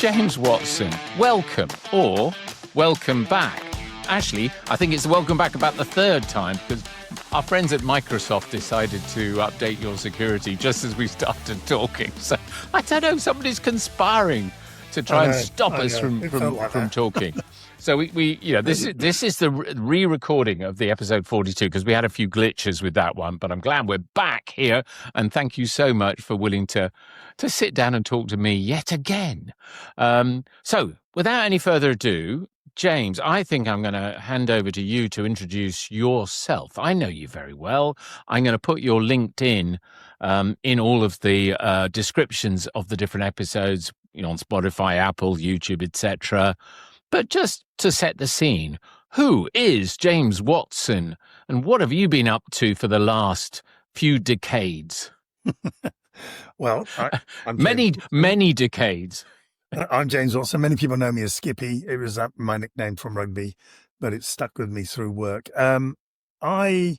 James Watson, welcome or welcome back. Actually, I think it's welcome back about the third time because our friends at Microsoft decided to update your security just as we started talking. So I don't know, somebody's conspiring to try and stop us from talking. So this is the re-recording of the episode 42 because we had a few glitches with that one, but I'm glad we're back here, and thank you so much for willing to sit down and talk to me yet again. So without any further ado, James, I think I'm going to hand over to you to introduce yourself. I know you very well. I'm going to put your LinkedIn in all of the descriptions of the different episodes, on Spotify, Apple, YouTube, etc. But just to set the scene, who is James Watson, and what have you been up to for the last few decades? Well, I'm many decades. I'm James Watson. Many people know me as Skippy. It was my nickname from rugby, but it's stuck with me through work. I,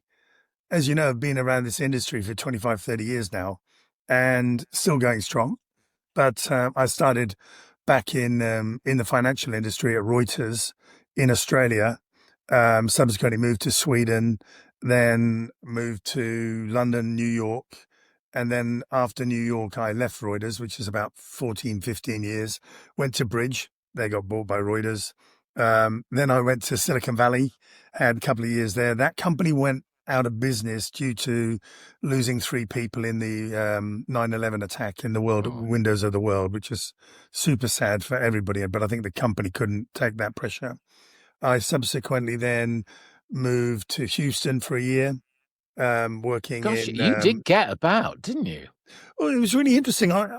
as you know, have been around this industry for 25, 30 years now and still going strong. But I started back in the financial industry at Reuters in Australia, subsequently moved to Sweden, then moved to London, New York. And then after New York, I left Reuters, which is about 14, 15 years, went to Bridge. They got bought by Reuters. Then I went to Silicon Valley, had a couple of years there. That company went out of business due to losing 3 people in the 9/11 attack in the windows of the world, which is super sad for everybody. But I think the company couldn't take that pressure. I subsequently then moved to Houston for a year, working Gosh, in... you did get about, didn't you? Well, it was really interesting. I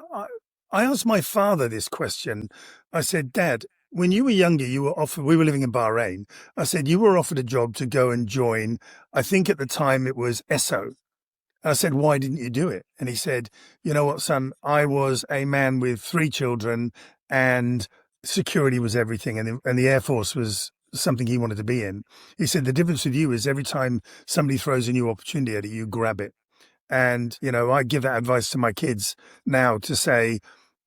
asked my father this question. I said, Dad, when you were younger, you were offered, we were living in Bahrain. I said, you were offered a job to go and join, I think at the time it was ESSO. And I said, why didn't you do it? And he said, you know what, son, I was a man with 3 children and security was everything. And the Air Force was something he wanted to be in. He said, the difference with you is every time somebody throws a new opportunity at you, you grab it. And, I give that advice to my kids now to say,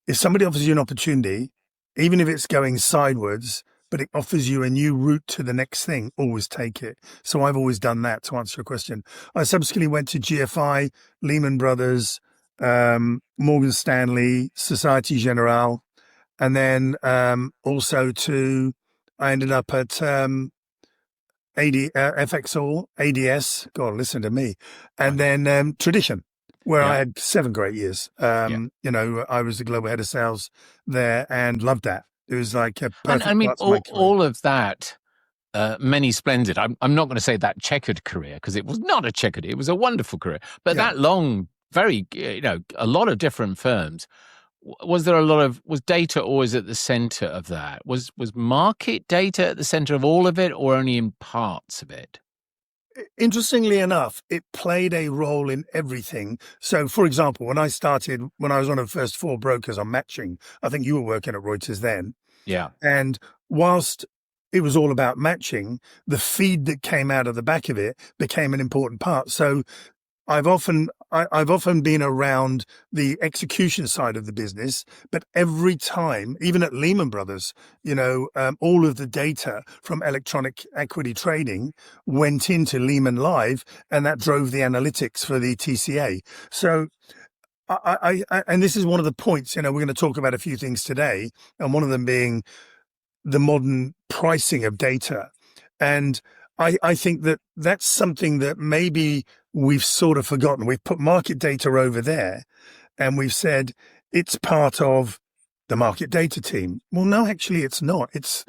if somebody offers you an opportunity, even if it's going sideways, but it offers you a new route to the next thing, always take it. So I've always done that, to answer your question. I subsequently went to GFI, Lehman Brothers, Morgan Stanley, Societe Generale, and then also I ended up at FXall, ADS, God, listen to me, and then Tradition, where I had 7 great years. I was the global head of sales there and loved that. It was like a perfect. I mean, all of that, many splendid. I'm not going to say that checkered career because it was not a checkered. It was a wonderful career, but that long, very, a lot of different firms. Was data always at the center of that? Was market data at the center of all of it, or only in parts of it? Interestingly enough, it played a role in everything. So, for example, when I was one of the first 4 brokers on matching, I think you were working at Reuters then. Yeah. And whilst it was all about matching, the feed that came out of the back of it became an important part. So I've often been around the execution side of the business, but every time, even at Lehman Brothers, all of the data from electronic equity trading went into Lehman Live, and that drove the analytics for the TCA. So and this is one of the points, we're going to talk about a few things today, and one of them being the modern pricing of data. And I think that that's something that maybe we've sort of forgotten. We've put market data over there and we've said it's part of the market data team. Well, no, actually it's not. It's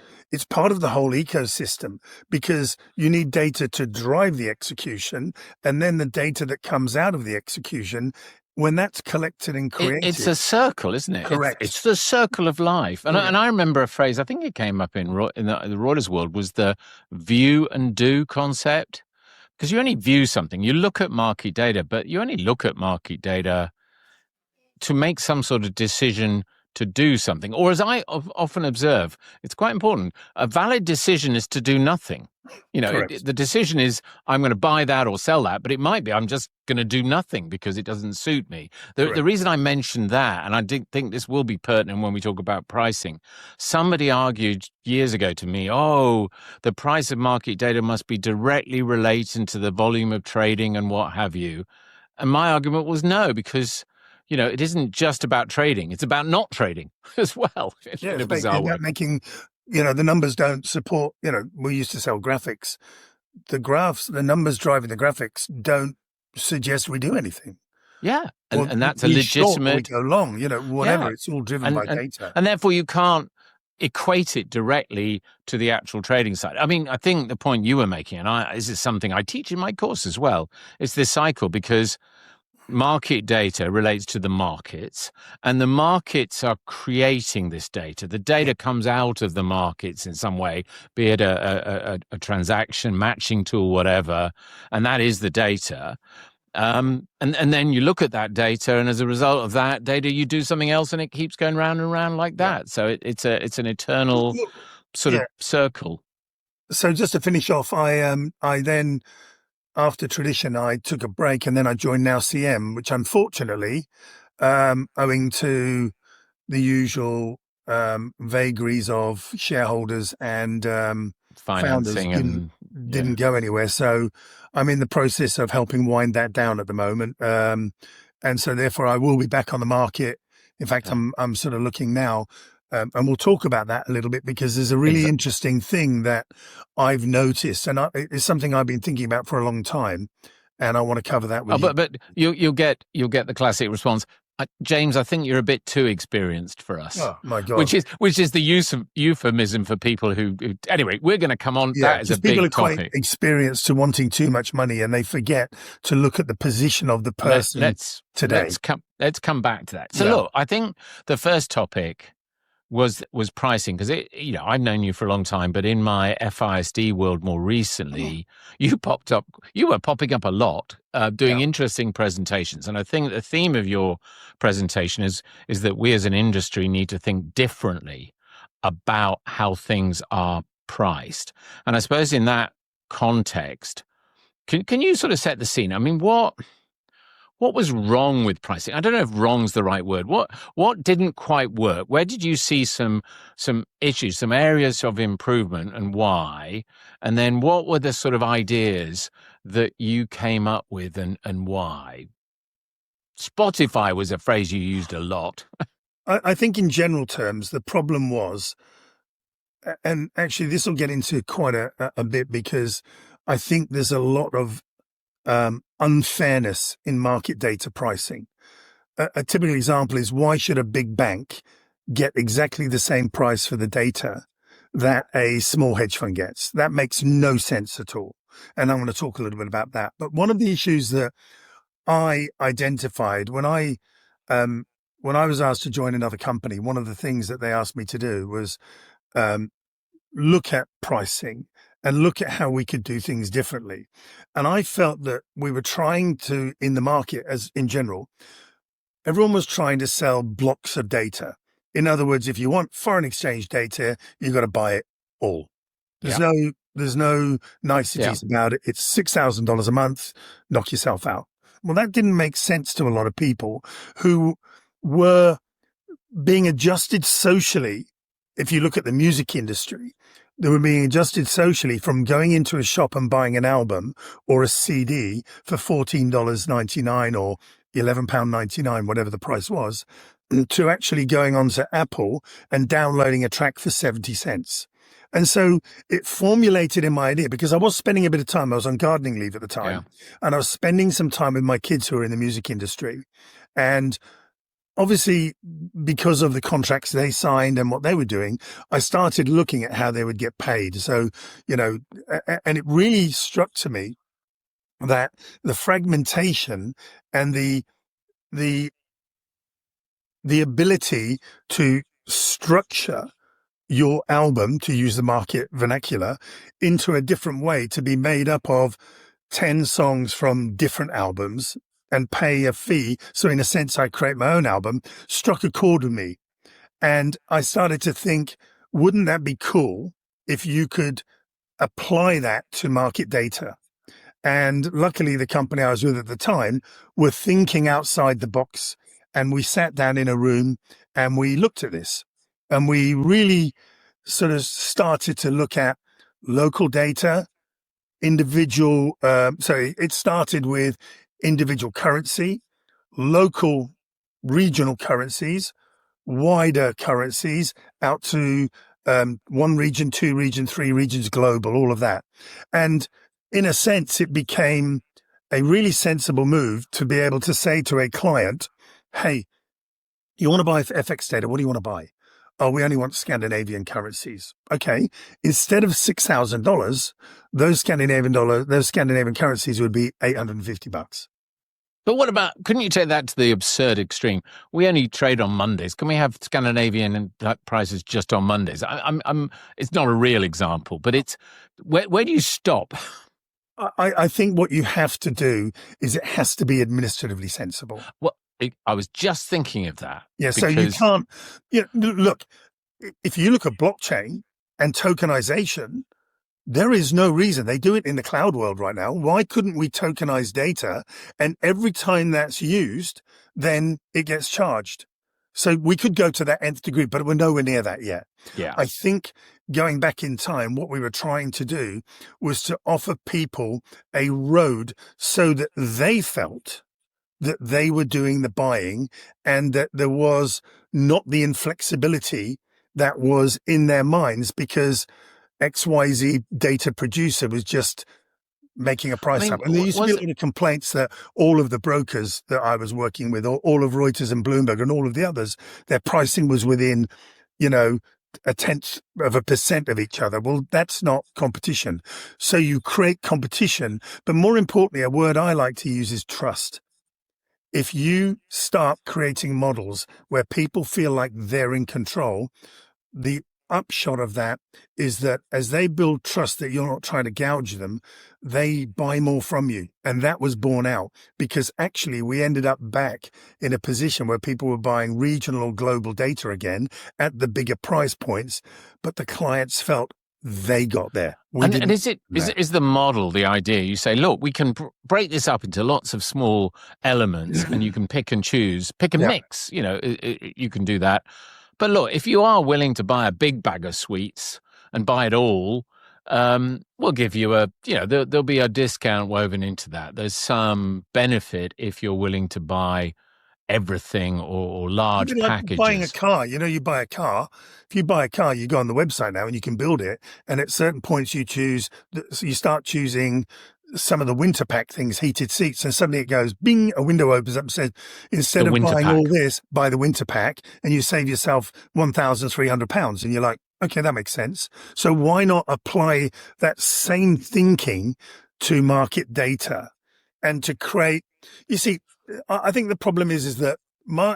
part of the whole ecosystem because you need data to drive the execution, and then the data that comes out of the execution, when that's collected and created. It's a circle, isn't it? Correct. It's the circle of life. And I remember a phrase, I think it came up in the Reuters world, was the view and do concept. Because you only view something, you look at market data, but you only look at market data to make some sort of decision to do something. Or as I often observe, it's quite important, a valid decision is to do nothing. Correct. The decision is I'm going to buy that or sell that, but it might be I'm just going to do nothing because it doesn't suit me. The Correct. reason I mentioned that, and I did think this will be pertinent when we talk about pricing, somebody argued years ago to me, oh, the price of market data must be directly related to the volume of trading and what have you. And my argument was no, because it isn't just about trading; it's about not trading as well. Yeah, In it's a bizarre way. about making, the numbers don't support, we used to sell graphics. The numbers driving the graphics don't suggest we do anything. Yeah, Or and that's a we short or we legitimate. go long, whatever. Yeah, It's all driven and by and data. and therefore you can't equate it directly to the actual trading side. I mean, I think the point you were making, and this is something I teach in my course as well, is this cycle, because market data relates to the markets, and the markets are creating this data. The data comes out of the markets in some way, be it a transaction matching tool, whatever, and that is the data. And then you look at that data, and as a result of that data, you do something else, and it keeps going round and round like Yeah. that. So it's an eternal sort of Yeah. circle. So just to finish off, I then, after Tradition, I took a break, and then I joined Now CM, which unfortunately, owing to the usual vagaries of shareholders and founders, Financing and didn't go anywhere. So I'm in the process of helping wind that down at the moment, and so therefore I will be back on the market. In fact, I'm sort of looking now, and we'll talk about that a little bit, because there's a really interesting thing that I've noticed, and it's something I've been thinking about for a long time, and I want to cover that with you. But you'll get the classic response. James, I think you're a bit too experienced for us. Oh my God! Which is the use of euphemism for people who anyway. We're going to come on. Yeah, that is a people big are quite topic. experienced to wanting too much money, and they forget to look at the position of the person today. Let's come back to that. So look, I think the first topic was pricing, because I've known you for a long time, but in my FISD world more recently, you were popping up a lot, doing interesting presentations. And I think the theme of your presentation is that we as an industry need to think differently about how things are priced. And I suppose in that context, can you sort of set the scene? I mean, what was wrong with pricing? I don't know if wrong's the right word. What didn't quite work? Where did you see some issues, some areas of improvement, and why? And then what were the sort of ideas that you came up with, and why? Spotify was a phrase you used a lot. I think in general terms, the problem was, and actually this will get into quite a bit, because I think there's a lot of unfairness in market data pricing. A typical example is, why should a big bank get exactly the same price for the data that a small hedge fund gets? That makes no sense at all. And I'm going to talk a little bit about that. But one of the issues that I identified when I was asked to join another company, one of the things that they asked me to do was look at pricing and look at how we could do things differently. And I felt that we were trying to, in the market as in general, everyone was trying to sell blocks of data. In other words, if you want foreign exchange data, you've got to buy it all. There's no niceties about it. It's $6,000 a month. Knock yourself out. Well, that didn't make sense to a lot of people who were being adjusted socially. If you look at the music industry, they were being adjusted socially from going into a shop and buying an album or a CD for $14.99 or £11.99, whatever the price was, to actually going onto Apple and downloading a track for 70 cents. And so it formulated in my idea, because I was spending a bit of time, I was on gardening leave at the time, and I was spending some time with my kids who are in the music industry. And obviously, because of the contracts they signed and what they were doing, I started looking at how they would get paid. So, and it really struck to me that the fragmentation and the ability to structure your album, to use the market vernacular, into a different way, to be made up of 10 songs from different albums and pay a fee. So in a sense, I create my own album, struck a chord with me. And I started to think, wouldn't that be cool if you could apply that to market data. And luckily, the company I was with at the time were thinking outside the box. And we sat down in a room and we looked at this. And we really sort of started to look at local data, individual. So it started with individual currency, local regional currencies, wider currencies out to one region, two region, three regions, global, all of that. And in a sense, it became a really sensible move to be able to say to a client, hey, you want to buy FX data? What do you want to buy? Oh, we only want Scandinavian currencies. Okay. Instead of $6,000, those Scandinavian currencies would be $850. But what about, couldn't you take that to the absurd extreme? We only trade on Mondays. Can we have Scandinavian prices just on Mondays? It's not a real example, but it's, where do you stop? I think what you have to do is it has to be administratively sensible. Well, I was just thinking of that. Yeah, so you can't, look, if you look at blockchain and tokenization, there is no reason. They do it in the cloud world right now. Why couldn't we tokenize data? And every time that's used, then it gets charged. So we could go to that nth degree, but we're nowhere near that yet. Yeah. I think going back in time, what we were trying to do was to offer people a road so that they felt that they were doing the buying and that there was not the inflexibility that was in their minds because XYZ data producer was just making a price up. And there used to be a lot of complaints that all of the brokers that I was working with, or all of Reuters and Bloomberg and all of the others, their pricing was within, a tenth of a percent of each other. Well, that's not competition. So you create competition. But more importantly, a word I like to use is trust. If you start creating models where people feel like they're in control, the upshot of that is that as they build trust that you're not trying to gouge them, they buy more from you. And that was borne out because actually we ended up back in a position where people were buying regional or global data again at the bigger price points, but the clients felt they got there. And is the model the idea? You say, look, we can break this up into lots of small elements and you can pick and choose, pick and mix, you can do that. But look, if you are willing to buy a big bag of sweets and buy it all, we'll give you there'll be a discount woven into that. There's some benefit if you're willing to buy everything or large packages. Buying a car, you buy a car. If you buy a car, you go on the website now and you can build it. And at certain points you start choosing some of the winter pack things, heated seats, and suddenly it goes, bing, a window opens up and says, instead of buying all this, buy the winter pack, and you save yourself £1,300. And you're like, okay, that makes sense. So why not apply that same thinking to market data and to create, you see, I think the problem is that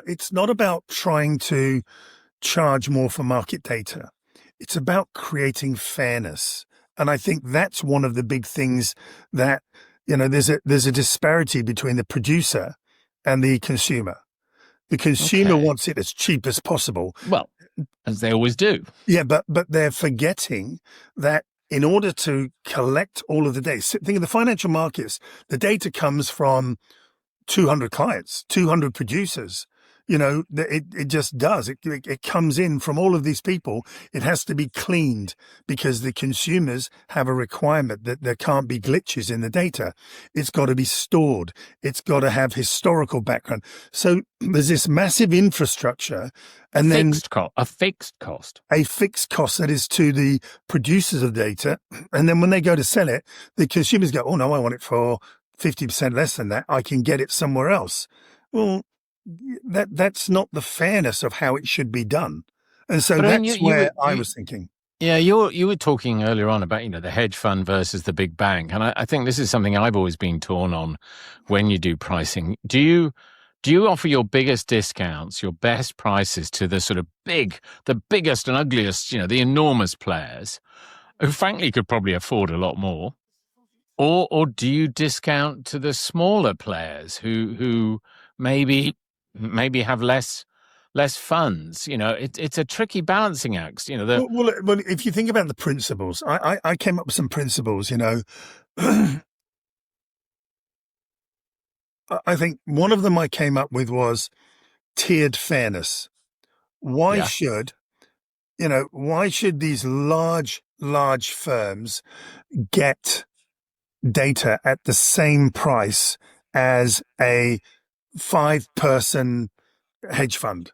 it's not about trying to charge more for market data. It's about creating fairness. And I think that's one of the big things that, there's a disparity between the producer and the consumer. The consumer wants it as cheap as possible. Well, as they always do. Yeah, but they're forgetting that in order to collect all of the data, think of the financial markets, the data comes from 200 clients, 200 producers. It just does. It comes in from all of these people. It has to be cleaned because the consumers have a requirement that there can't be glitches in the data. It's got to be stored. It's got to have historical background. So there's this massive infrastructure and a fixed cost that is to the producers of data. And then when they go to sell it, the consumers go, oh no, I want it for 50% less than that. I can get it somewhere else. Well, that's not the fairness of how it should be done. And so that's where I was thinking. Yeah, you were talking earlier on about, the hedge fund versus the big bank. And I think this is something I've always been torn on when you do pricing. Do you offer your biggest discounts, your best prices to the sort of the biggest and ugliest, the enormous players who frankly could probably afford a lot more? Or do you discount to the smaller players who maybe have less less funds. It's a tricky balancing act. Well, if you think about the principles, I came up with some principles. I think one of them I came up with was tiered fairness. Why Yeah. should why should these large firms get data at the same price as a 5-person hedge fund?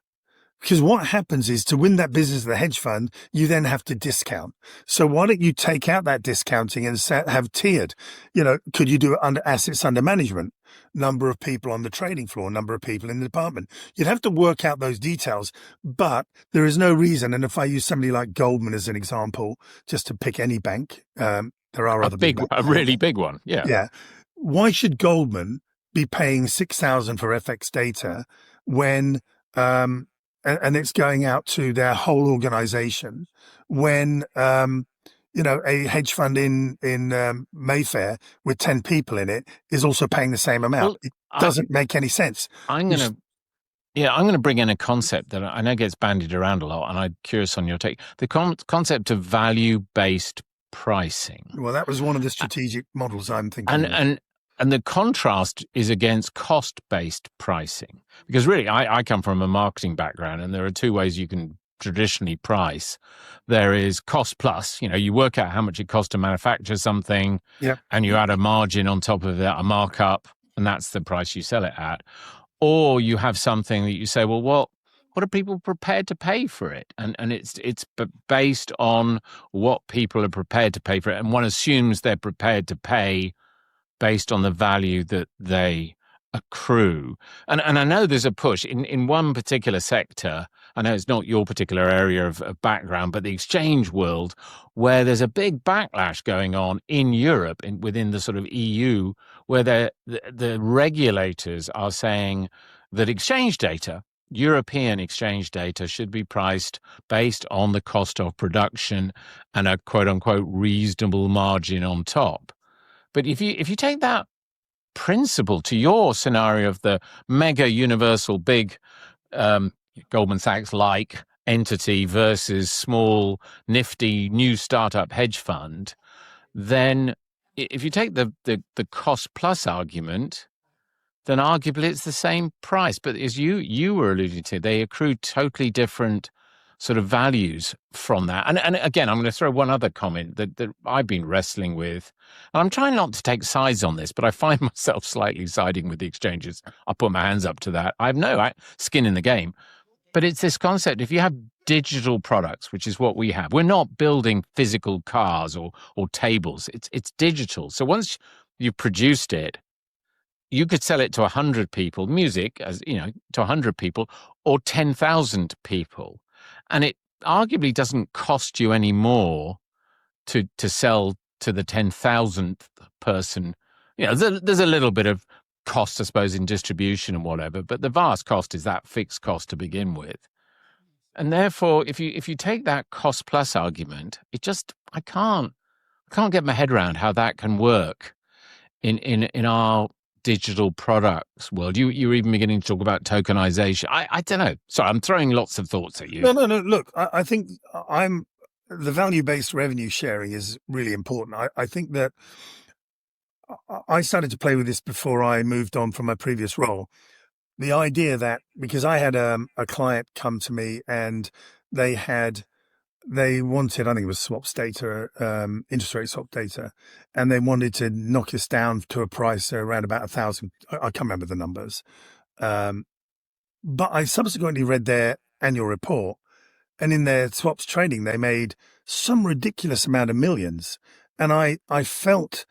Because what happens is, to win that business of the hedge fund, you then have to discount. So why don't you take out that discounting and have tiered? Could you do it under assets under management, number of people on the trading floor, number of people in the department? You'd have to work out those details, but there is no reason. And if I use somebody like Goldman as an example, just to pick any bank, there are other big banks. A really big one. Yeah. Yeah. Why should Goldman be paying 6,000 for FX data when, and it's going out to their whole organization, when, a hedge fund in Mayfair with 10 people in it is also paying the same amount? Well, It doesn't make any sense. I'm going to bring in a concept that I know gets bandied around a lot, and I'm curious on your take. The concept of value-based pricing. Well, that was one of the strategic models I'm thinking of. And the contrast is against cost-based pricing. Because really, I come from a marketing background, and there are two ways you can traditionally price. There is cost plus, you work out how much it costs to manufacture something, and you add a margin on top of that, a markup, and that's the price you sell it at. Or you have something that you say, well, what are people prepared to pay for it? And it's based on what people are prepared to pay for it. And one assumes they're prepared to pay based on the value that they accrue. And I know there's a push in one particular sector. I know it's not your particular area of background, but the exchange world, where there's a big backlash going on in Europe, within the sort of EU, where the regulators are saying that exchange data, European exchange data, should be priced based on the cost of production and a quote unquote reasonable margin on top. But if you take that principle to your scenario of the mega universal big Goldman Sachs like entity versus small nifty new startup hedge fund, then if you take the cost plus argument, then arguably it's the same price. But as you were alluding to, they accrue totally different sort of values from that. And again, I'm going to throw one other comment that I've been wrestling with. And I'm trying not to take sides on this, but I find myself slightly siding with the exchanges. I'll put my hands up to that. I have no skin in the game. But it's this concept, if you have digital products, which is what we have, we're not building physical cars or tables. It's digital. So once you've produced it, you could sell it to 100 people, music, as to 100 people, or 10,000 people. And it arguably doesn't cost you any more to sell to the 10,000th person. There's a little bit of cost, I suppose, in distribution and whatever, but the vast cost is that fixed cost to begin with. And therefore, if you take that cost plus argument, I can't get my head around how that can work in our digital products world. You're even beginning to talk about tokenization. I don't know. Sorry, I'm throwing lots of thoughts at you. No. Look, I think the value-based revenue sharing is really important. I think that I started to play with this before I moved on from my previous role. The idea that, because I had a client come to me and they wanted, I think it was swaps data, interest rate swap data, and they wanted to knock us down to a price around about 1,000. I can't remember the numbers. But I subsequently read their annual report, and in their swaps trading, they made some ridiculous amount of millions. And I felt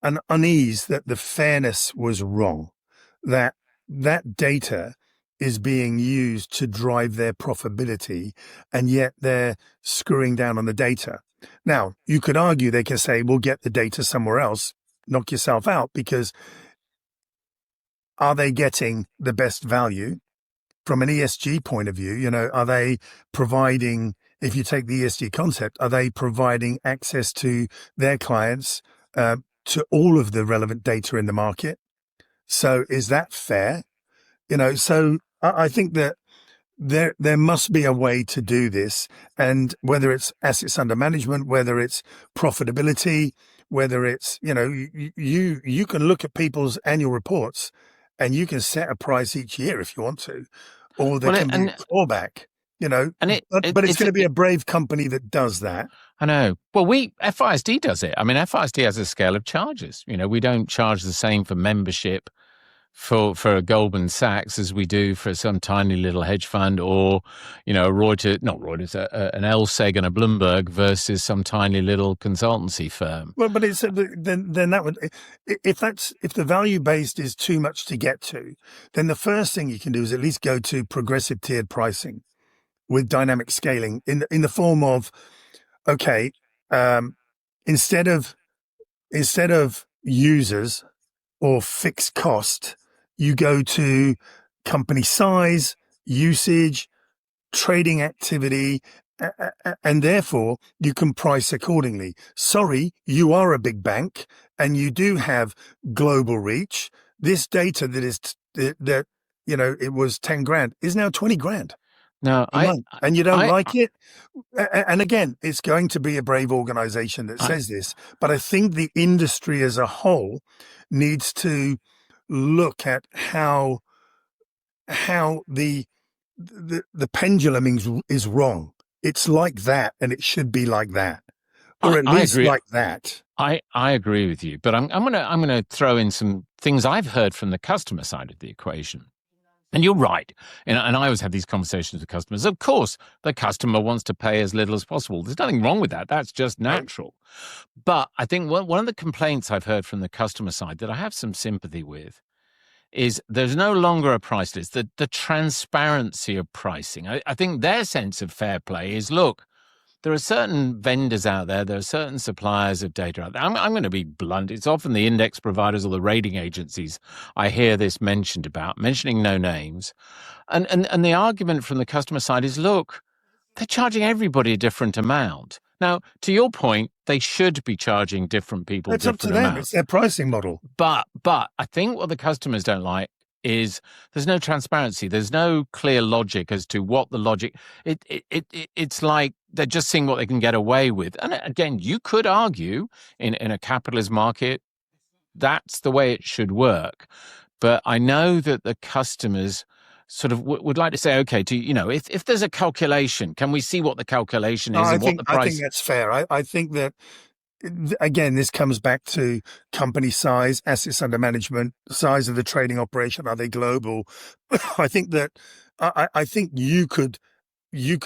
an unease that the fairness was wrong, that data is being used to drive their profitability, and yet they're screwing down on the data. Now, you could argue, they can say, we'll get the data somewhere else, knock yourself out, because are they getting the best value from an ESG point of view? Are they providing, if you take the ESG concept, are they providing access to their clients to all of the relevant data in the market? So is that fair? So I think that there must be a way to do this, and whether it's assets under management, whether it's profitability, whether it's you can look at people's annual reports, and you can set a price each year if you want to, or there Well, can be a clawback. and But it's it's going to be a brave company that does that. I know. Well, FISD does it. I mean, FISD has a scale of charges. We don't charge the same for membership for a Goldman Sachs as we do for some tiny little hedge fund, or not Reuters, an LSEG and a Bloomberg versus some tiny little consultancy firm. Well, but it's then that would, if the value based is too much to get to, then the first thing you can do is at least go to progressive tiered pricing with dynamic scaling in the form of, okay, instead of users or fixed cost, you go to company size, usage, trading activity, and therefore you can price accordingly. Sorry, you are a big bank and you do have global reach. This data that it was 10 grand is now 20 grand. No, and you don't like it. And again, it's going to be a brave organization that says this, but I think the industry as a whole needs to look at how the pendulum is wrong. It's like that, and it should be like that, or at least like that. I agree with you, but I'm gonna throw in some things I've heard from the customer side of the equation. And you're right. And I always have these conversations with customers. Of course, the customer wants to pay as little as possible. There's nothing wrong with that. That's just natural. But I think one of the complaints I've heard from the customer side that I have some sympathy with is there's no longer a price list. The transparency of pricing. I think their sense of fair play is, look, there are certain vendors out there, there are certain suppliers of data out there. I'm going to be blunt. It's often the index providers or the rating agencies I hear this mentioning no names. And the argument from the customer side is, look, they're charging everybody a different amount. Now, to your point, they should be charging different people different amounts. It's up to them. It's their pricing model. But I think what the customers don't like is there's no transparency. There's no clear logic as to what the logic. It's like they're just seeing what they can get away with. And again, you could argue in a capitalist market, that's the way it should work. But I know that the customers sort of would like to say, okay, if there's a calculation, can we see what the calculation is and what the price? I think that's fair. I think that, again, this comes back to company size, assets under management, size of the trading operation. Are they global? I think that I think you could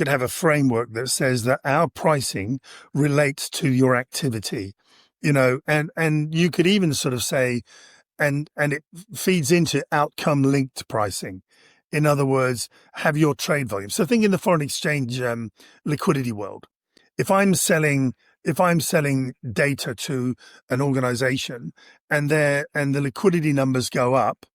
have a framework that says that our pricing relates to your activity, and you could even sort of say, and it feeds into outcome linked pricing. In other words, have your trade volume. So think in the foreign exchange liquidity world. If I'm selling data to an organization and the liquidity numbers go up,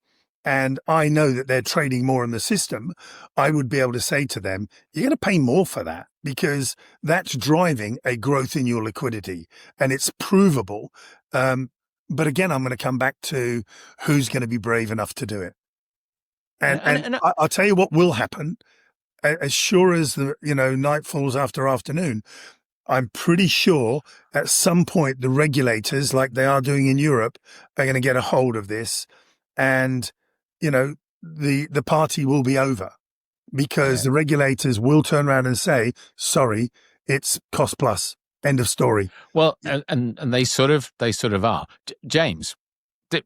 and I know that they're trading more in the system, I would be able to say to them, you're going to pay more for that because that's driving a growth in your liquidity and it's provable. But again, I'm going to come back to who's going to be brave enough to do it. And I'll tell you what will happen. As sure as the night falls after afternoon, I'm pretty sure at some point the regulators, like they are doing in Europe, are going to get a hold of this, and the party will be over because the regulators will turn around and say, "Sorry, it's cost plus." End of story. Well, and they sort of are. James,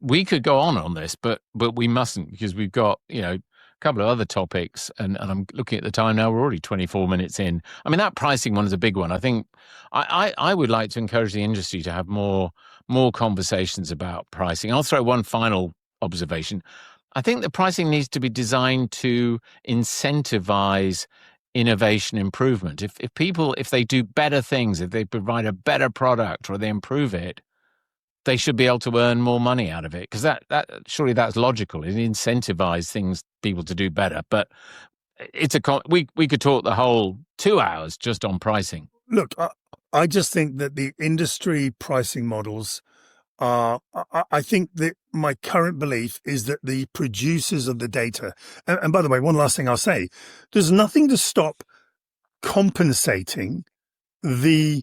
we could go on this, but we mustn't because we've got a couple of other topics, and I'm looking at the time now. We're already 24 minutes in. I mean, that pricing one is a big one. I think I would like to encourage the industry to have more conversations about pricing. I'll throw one final observation. I think the pricing needs to be designed to incentivize innovation improvement. If they do better things, if they provide a better product or they improve it, they should be able to earn more money out of it, because that surely that's logical. It incentivizes people to do better. But we could talk the whole 2 hours just on pricing. Look, I just think that the industry pricing models I think that my current belief is that the producers of the data, and by the way, one last thing I'll say, there's nothing to stop compensating the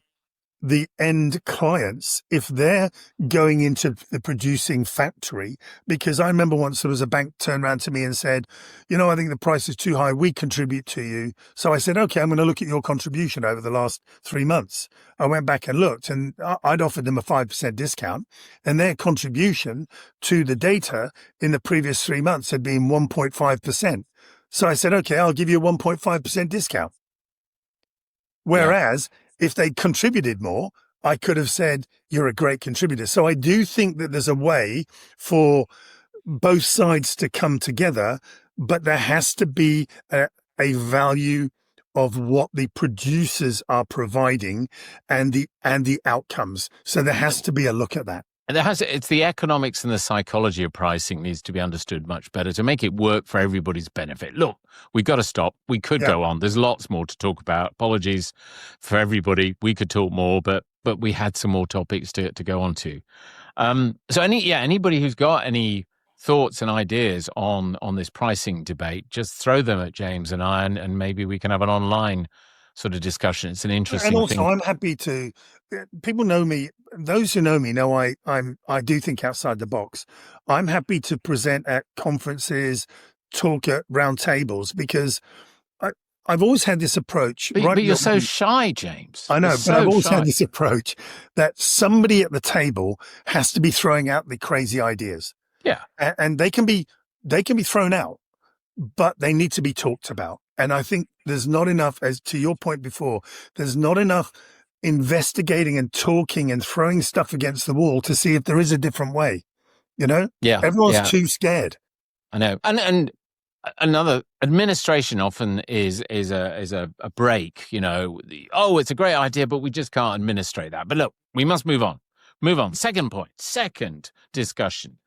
end clients if they're going into the producing factory. Because I remember once there was a bank turned around to me and said, I think the price is too high, we contribute to you. So I said, okay, I'm going to look at your contribution over the last 3 months. I went back and looked, and I'd offered them a 5% discount, and their contribution to the data in the previous 3 months had been 1.5%. So I said, okay, I'll give you a 1.5% discount. Yeah. Whereas if they contributed more, I could have said, you're a great contributor. So I do think that there's a way for both sides to come together, but there has to be a value of what the producers are providing and the outcomes. So there has to be a look at that. And it's the economics and the psychology of pricing needs to be understood much better to make it work for everybody's benefit. Look, we've got to stop. We could go on. There's lots more to talk about. Apologies for everybody. We could talk more, but we had some more topics to go on to. So anybody who's got any thoughts and ideas on this pricing debate, just throw them at James and I, and maybe we can have an online sort of discussion. It's an interesting and also, thing. I'm happy to. People know me. Those who know me know I do think outside the box. I'm happy to present at conferences, talk at round tables, because I've always had this approach. But you're so shy, James. I know, but I've always had this approach that somebody at the table has to be throwing out the crazy ideas. Yeah, and they can be thrown out, but they need to be talked about. And I think there's not enough, as to your point before, there's not enough investigating and talking and throwing stuff against the wall to see if there is a different way. Yeah, everyone's too scared. I know, and another administration often is a break. It's a great idea, but we just can't administrate that. But look, we must move on. Second point, second discussion.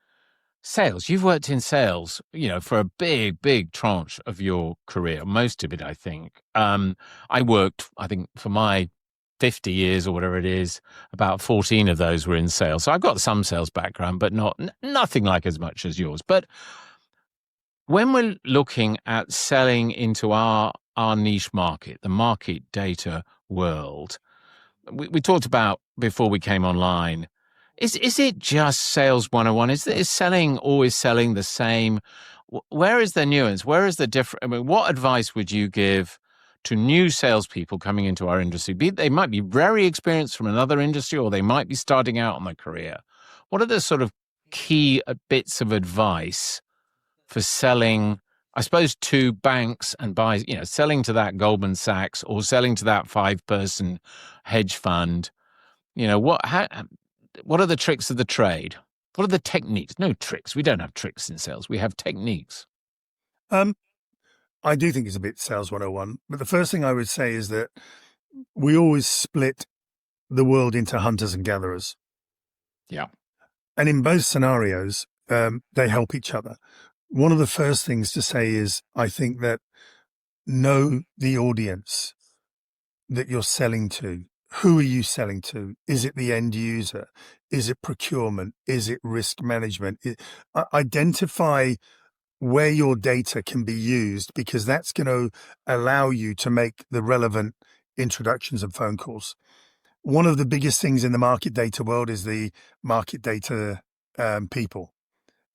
Sales. You've worked in sales, for a big tranche of your career, most of it, I think. I worked, I think, for my 50 years or whatever it is, about 14 of those were in sales. So I've got some sales background, but nothing like as much as yours. But when we're looking at selling into our niche market, the market data world, we talked about before we came online, is it just sales 101? Is selling always selling the same? Where is the nuance? Where is the difference? I mean, what advice would you give to new salespeople coming into our industry? They might be very experienced from another industry, or they might be starting out on their career. What are the sort of key bits of advice for selling, I suppose, to banks and selling to that Goldman Sachs or selling to that 5-person hedge fund? What are the tricks of the trade? What are the techniques? No tricks. We don't have tricks in sales. We have techniques. I do think it's a bit sales 101. But the first thing I would say is that we always split the world into hunters and gatherers. Yeah. And in both scenarios, they help each other. One of the first things to say is, I think that know the audience that you're selling to. Who are you selling to? Is it the end user? Is it procurement? Is it risk management? Identify where your data can be used, because that's going to allow you to make the relevant introductions and phone calls. One of the biggest things in the market data world is the market data people.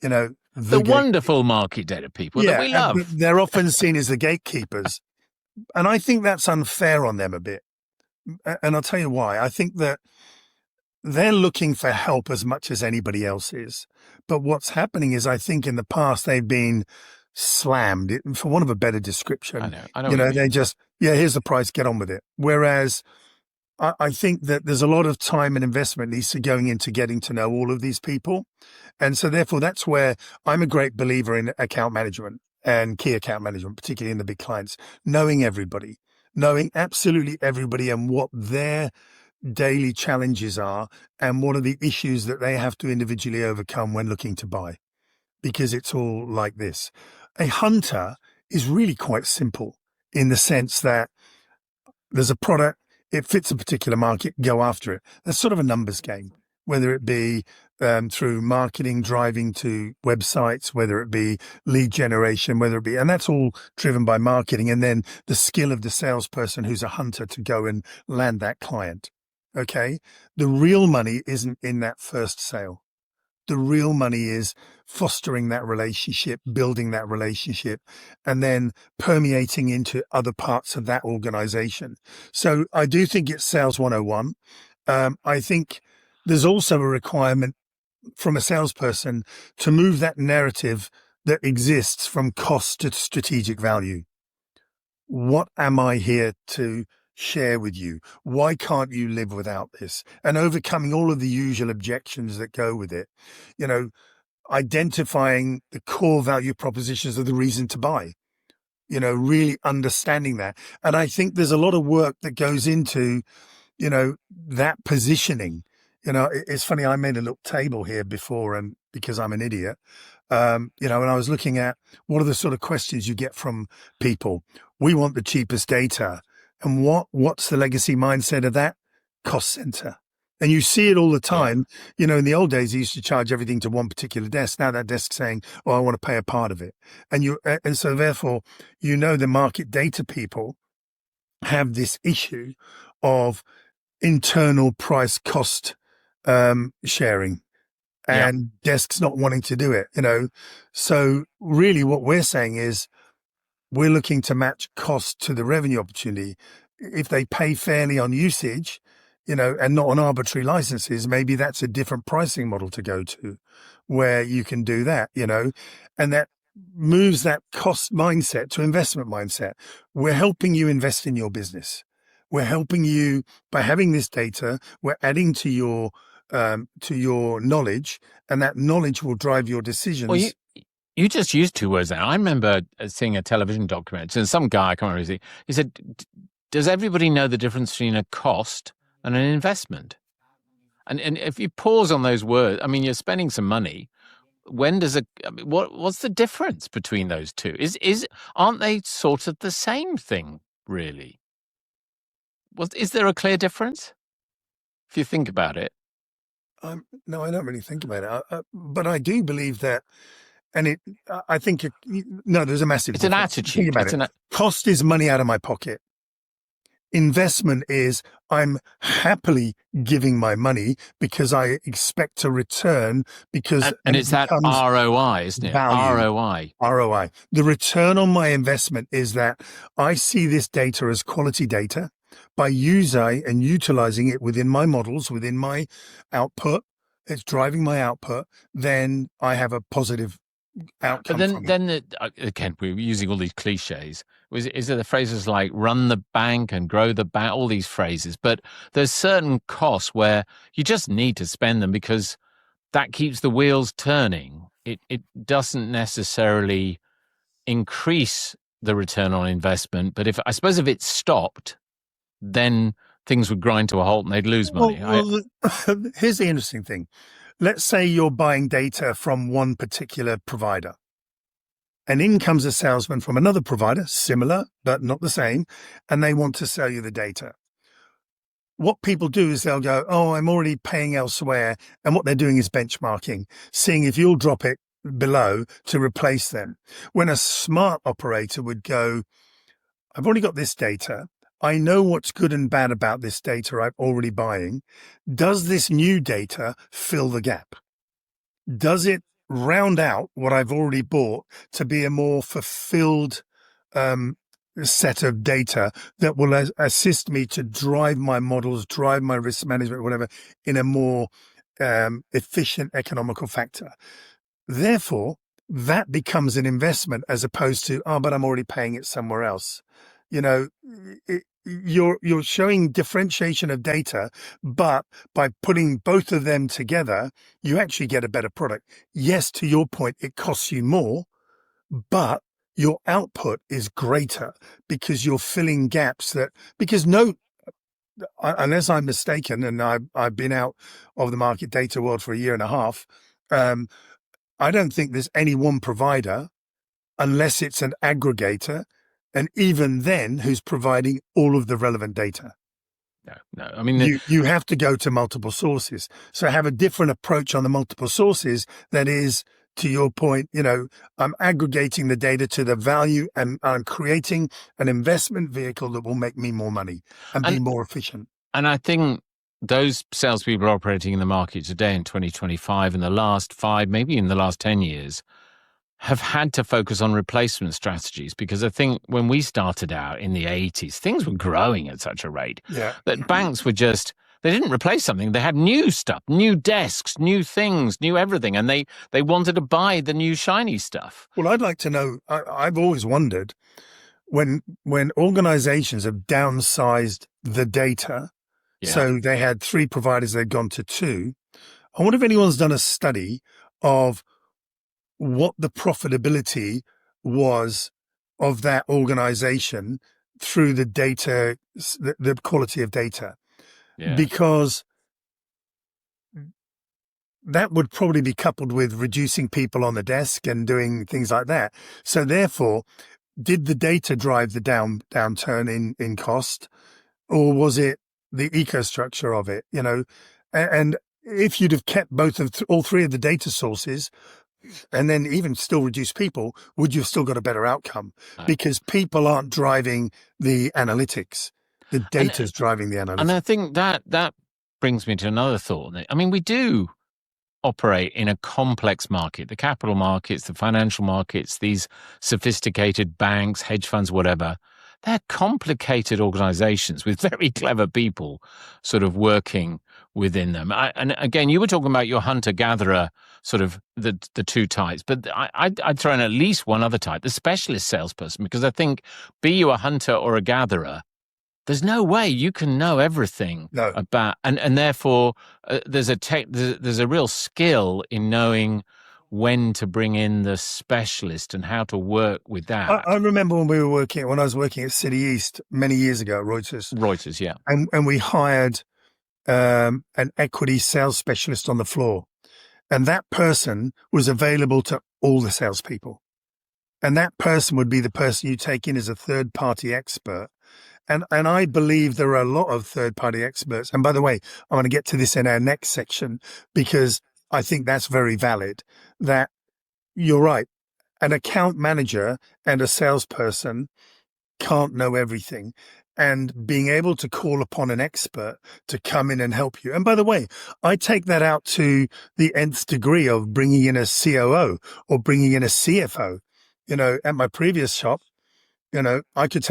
The wonderful market data people that we love. They're often seen as the gatekeepers. And I think that's unfair on them a bit. And I'll tell you why. I think that they're looking for help as much as anybody else is. But what's happening is, I think in the past, they've been slammed, for want of a better description. I know. They just, here's the price, get on with it. Whereas I think that there's a lot of time and investment needs to going into getting to know all of these people. And so therefore, that's where I'm a great believer in account management and key account management, particularly in the big clients, knowing everybody, knowing absolutely everybody and what their daily challenges are and what are the issues that they have to individually overcome when looking to buy, because it's all like this. A hunter is really quite simple in the sense that there's a product, it fits a particular market, go after it. That's sort of a numbers game, whether it be through marketing, driving to websites, whether it be lead generation, and that's all driven by marketing. And then the skill of the salesperson who's a hunter to go and land that client. Okay. The real money isn't in that first sale. The real money is fostering that relationship, building that relationship, and then permeating into other parts of that organization. So I do think it's sales 101. I think there's also a requirement from a salesperson to move that narrative that exists from cost to strategic value. What am I here to share with you? Why can't you live without this? And overcoming all of the usual objections that go with it, you know, identifying the core value propositions of the reason to buy, really understanding that. And I think there's a lot of work that goes into, that positioning. It's funny, I made a little table here before, and because I'm an idiot, and I was looking at what are the sort of questions you get from people. We want the cheapest data. And what's the legacy mindset of that? Cost center. And you see it all the time. In the old days, you used to charge everything to one particular desk. Now that desk's saying, oh, I want to pay a part of it. And so therefore, the market data people have this issue of internal price cost sharing and desks not wanting to do it, So really what we're saying is we're looking to match cost to the revenue opportunity. If they pay fairly on usage, and not on arbitrary licenses, maybe that's a different pricing model to go to where you can do that, and that moves that cost mindset to investment mindset. We're helping you invest in your business. We're helping you by having this data. We're adding to your knowledge, and that knowledge will drive your decisions. Well, you just used two words there. I remember seeing a television documentary, and some guy, I can't remember, he said, does everybody know the difference between a cost and an investment? And if you pause on those words, I mean, you're spending some money. What's the difference between those two? Aren't they sort of the same thing, really? Is there a clear difference? If you think about it. No, I don't really think about it, but I do believe that, and I think there's a massive. It's difference. An attitude. Think about it. Cost is money out of my pocket. Investment is I'm happily giving my money because I expect a return and it's that ROI, isn't it? Value. ROI. The return on my investment is that I see this data as quality data. By using and utilizing it within my models, within my output, it's driving my output, then I have a positive outcome. But then again, we're using all these cliches. Is there the phrases like run the bank and grow the bank, all these phrases? But there's certain costs where you just need to spend them because that keeps the wheels turning. It doesn't necessarily increase the return on investment. But if it stopped, then things would grind to a halt and they'd lose money. Well, here's the interesting thing. Let's say you're buying data from one particular provider, and in comes a salesman from another provider, similar but not the same, and they want to sell you the data. What people do is they'll go, oh, I'm already paying elsewhere. And what they're doing is benchmarking, seeing if you'll drop it below to replace them. When a smart operator would go, I've already got this data. I know what's good and bad about this data I'm already buying. Does this new data fill the gap? Does it round out what I've already bought to be a more fulfilled set of data that will assist me to drive my models, drive my risk management, whatever, in a more efficient economical factor? Therefore, that becomes an investment as opposed to, but I'm already paying it somewhere else. You're showing differentiation of data, but by putting both of them together, you actually get a better product. Yes, to your point, it costs you more, but your output is greater because you're filling gaps unless I'm mistaken, and I've been out of the market data world for a year and a half, I don't think there's any one provider, unless it's an aggregator, and even then, who's providing all of the relevant data. no. I mean, You have to go to multiple sources. So have a different approach on the multiple sources that is, to your point, I'm aggregating the data to the value and I'm creating an investment vehicle that will make me more money and be and more efficient. and I think those salespeople operating in the market today in 2025, in the last 5, maybe in the last 10 years, have had to focus on replacement strategies, because I think when we started out in the 80s, things were growing at such a rate Yeah. that banks were just, they didn't replace something. They had new stuff, new desks, new things, new everything. And they wanted to buy the new shiny stuff. Well, I'd like to know, I've always wondered when organizations have downsized the data, Yeah. so they had 3 providers, they've gone to 2. I wonder if anyone's done a study of what the profitability was of that organization through the data, the quality of data, Yeah. because that would probably be coupled with reducing people on the desk and doing things like that. So therefore, did the data drive the downturn in cost, or was it the ecostructure of it? And if you'd have kept all 3 of the data sources, and then even still reduce people, would you have still got a better outcome? Because people aren't driving the analytics. The data's driving the analytics. And I think that brings me to another thought. I mean, we do operate in a complex market, the capital markets, the financial markets, these sophisticated banks, hedge funds, whatever. They're complicated organizations with very clever people sort of working within them. And again, you were talking about your hunter-gatherer, sort of the 2 types, but I'd throw in at least one other type, the specialist salesperson, because I think, be you a hunter or a gatherer, there's no way you can know everything about, and therefore there's a real skill in knowing when to bring in the specialist and how to work with that. I remember when I was working at City East many years ago at Reuters. Reuters, yeah. And we hired an equity sales specialist on the floor. And that person was available to all the salespeople. And that person would be the person you take in as a third-party expert. And I believe there are a lot of third-party experts. And by the way, I want to get to this in our next section, because I think that's very valid, that you're right. An account manager and a salesperson can't know everything. And being able to call upon an expert to come in and help you. And by the way, I take that out to the nth degree of bringing in a COO or bringing in a CFO. At my previous shop, I could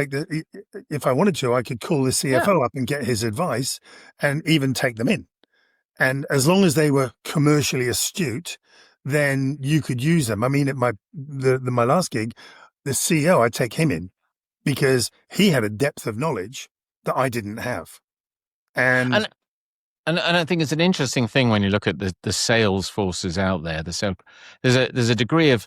if I wanted to, I could call the CFO up and get his advice and even take them in. And as long as they were commercially astute, then you could use them. I mean, at my last gig, the CEO, I'd take him in because he had a depth of knowledge that I didn't have. And I think it's an interesting thing when you look at the sales forces out there. There's a degree of,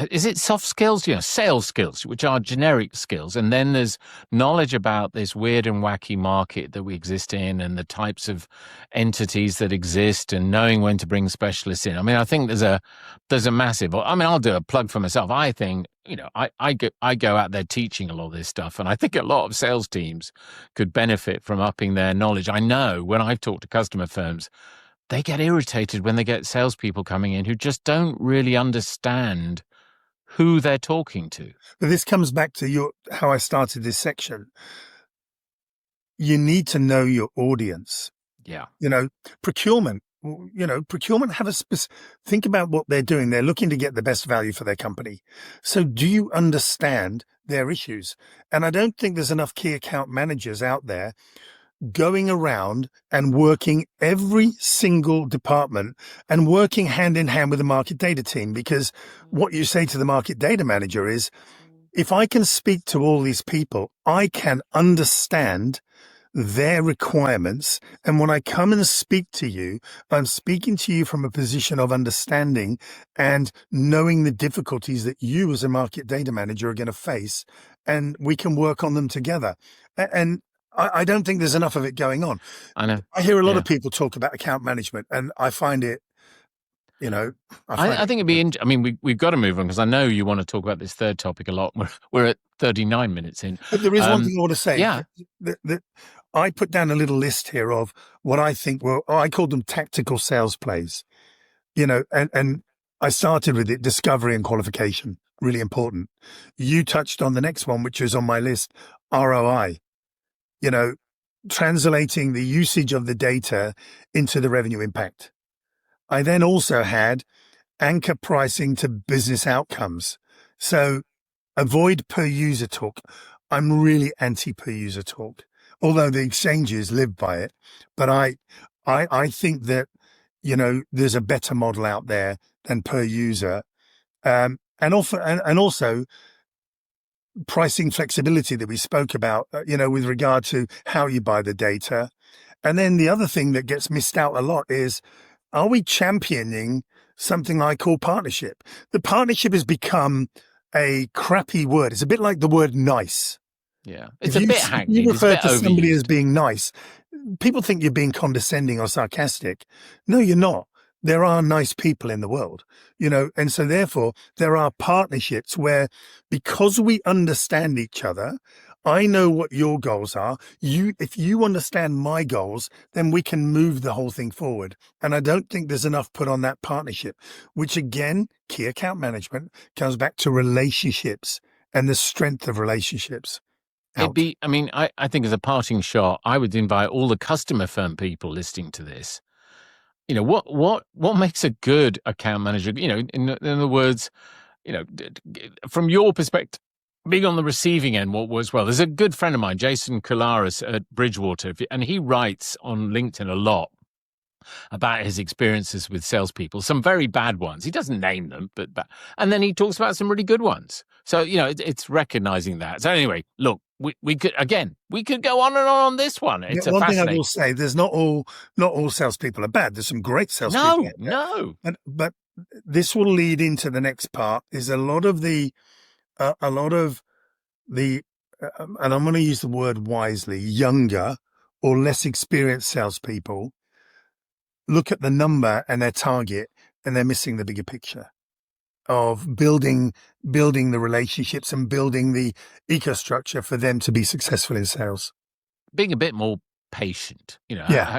is it soft skills? Sales skills, which are generic skills. And then there's knowledge about this weird and wacky market that we exist in and the types of entities that exist and knowing when to bring specialists in. I mean, I think there's a massive, I'll do a plug for myself. I think, I go out there teaching a lot of this stuff. And I think a lot of sales teams could benefit from upping their knowledge. I know when I've talked to customer firms, they get irritated when they get salespeople coming in who just don't really understand who they're talking to. But this comes back to how I started this section. You need to know your audience. Yeah. Procurement. Procurement have think about what they're doing. They're looking to get the best value for their company. So do you understand their issues? And I don't think there's enough key account managers out there going around and working every single department and working hand in hand with the market data team. Because what you say to the market data manager is, if I can speak to all these people, I can understand their requirements. And when I come and speak to you, I'm speaking to you from a position of understanding and knowing the difficulties that you as a market data manager are going to face, and we can work on them together. And I don't think there's enough of it going on. I know. I hear a lot of people talk about account management, and I find it, I think it'd be I mean, we've got to move on because I know you want to talk about this third topic a lot. We're at 39 minutes in. But there is one thing I want to say. Yeah. That I put down a little list here of what I think were, I called them tactical sales plays, and I started with it, discovery and qualification, really important. You touched on the next one, which is on my list, ROI, you know, translating the usage of the data into the revenue impact. I then also had anchor pricing to business outcomes. So avoid per user talk. I'm really anti per user talk, although the exchanges live by it. But I think that, there's a better model out there than per user. And also pricing flexibility that we spoke about, with regard to how you buy the data. And then the other thing that gets missed out a lot is, are we championing something I call partnership? The partnership has become a crappy word. It's a bit like the word nice. Yeah, it's a bit hackneyed. You refer to somebody overused. as being nice. People think you're being condescending or sarcastic. No, you're not. There are nice people in the world, and so therefore there are partnerships where, because we understand each other, I know what your goals are. If you understand my goals, then we can move the whole thing forward. And I don't think there's enough put on that partnership, which again, key account management comes back to relationships and the strength of relationships. I think as a parting shot, I would invite all the customer firm people listening to this. What makes a good account manager? In other words, from your perspective, being on the receiving end, what works well? There's a good friend of mine, Jason Kalaris at Bridgewater, and he writes on LinkedIn a lot about his experiences with salespeople, some very bad ones. He doesn't name them, and then he talks about some really good ones. So, it's recognizing that. So anyway, look, we could go on and on this one. It's one thing I will say, there's not all salespeople are bad. There's some great salespeople. No. But this will lead into the next part, is a lot of the, and I'm going to use the word wisely, younger or less experienced salespeople look at the number and their target, and they're missing the bigger picture of building the relationships and building the ecostructure for them to be successful in sales. Being a bit more patient,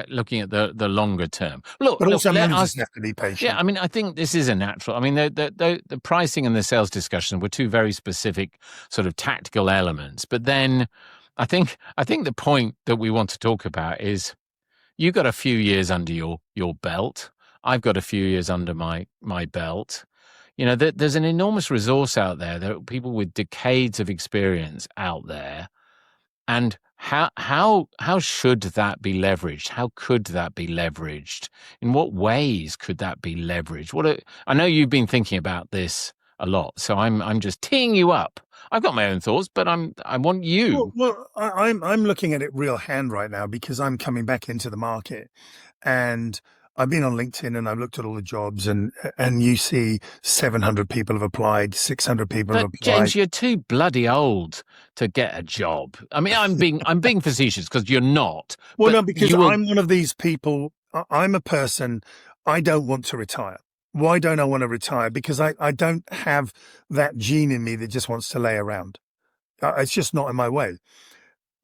looking at the longer term. But also managers have to be patient. Yeah, I think this is a natural. The pricing and the sales discussion were two very specific sort of tactical elements. But then I think the point that we want to talk about is, you got a few years under your belt. I've got a few years under my belt. There's an enormous resource out there. There are people with decades of experience out there. And how should that be leveraged? How could that be leveraged? In what ways could that be leveraged? I know you've been thinking about this a lot, so I'm just teeing you up. I've got my own thoughts, but I want you. Well, I'm looking at it real hand right now, because I'm coming back into the market, and I've been on LinkedIn and I've looked at all the jobs, and you see 700 people have applied, 600 people have applied. James, you're too bloody old to get a job. I'm being facetious, because you're not. Well, no, because I'm one of these people. I'm a person. I don't want to retire. Why don't I want to retire? Because I don't have that gene in me that just wants to lay around. It's just not in my way.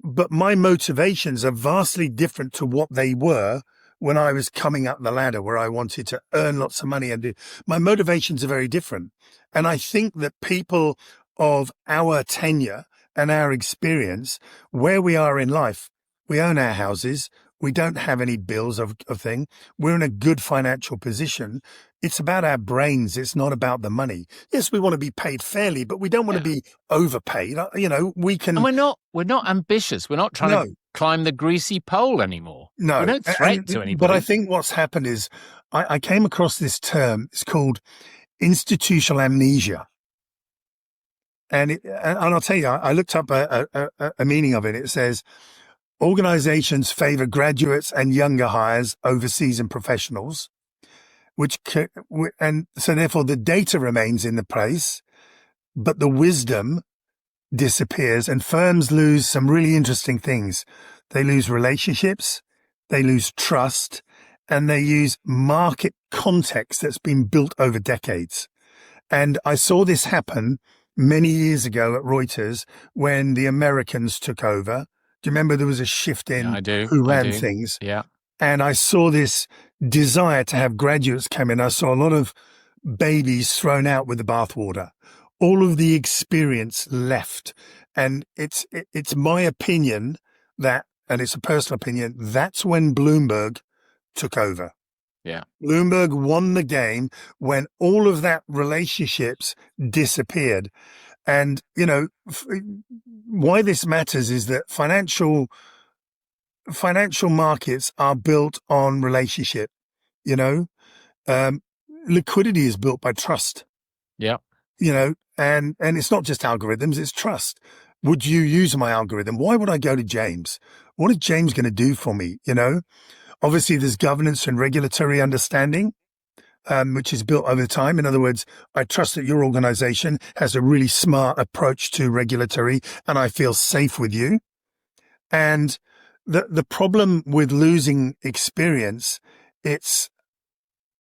But my motivations are vastly different to what they were when I was coming up the ladder, where I wanted to earn lots of money and do. My motivations are very different. And I think that people of our tenure and our experience, where we are in life, we own our houses. We don't have any bills of thing. We're in a good financial position. It's about our brains. It's not about the money. Yes, we want to be paid fairly, but we don't want to be overpaid. We can. And we're not ambitious. We're not trying to climb the greasy pole anymore. No. We don't threat to anybody. But I think what's happened is I came across this term. It's called institutional amnesia. And I'll tell you, I looked up a meaning of it. It says, organizations favor graduates and younger hires over seasoned professionals, and so therefore the data remains in the place, but the wisdom disappears, and firms lose some really interesting things. They lose relationships, they lose trust, and they use market context that's been built over decades. And I saw this happen many years ago at Reuters when the Americans took over. Do you remember there was a shift Yeah, in I do. who I ran do. things? Yeah. And I saw this desire to have graduates come in. I saw a lot of babies thrown out with the bathwater. All of the experience left. And it's my opinion that, and it's a personal opinion, that's when Bloomberg took over. Yeah. Bloomberg won the game when all of that relationships disappeared. And, why this matters is that financial markets are built on relationship, you know, um, liquidity is built by trust, Yeah. and it's not just algorithms, it's trust. Would you use my algorithm? Why would I go to James? What is James going to do for me? Obviously there's governance and regulatory understanding, which is built over time. In other words, I trust that your organization has a really smart approach to regulatory and I feel safe with you. And the problem with losing experience, it's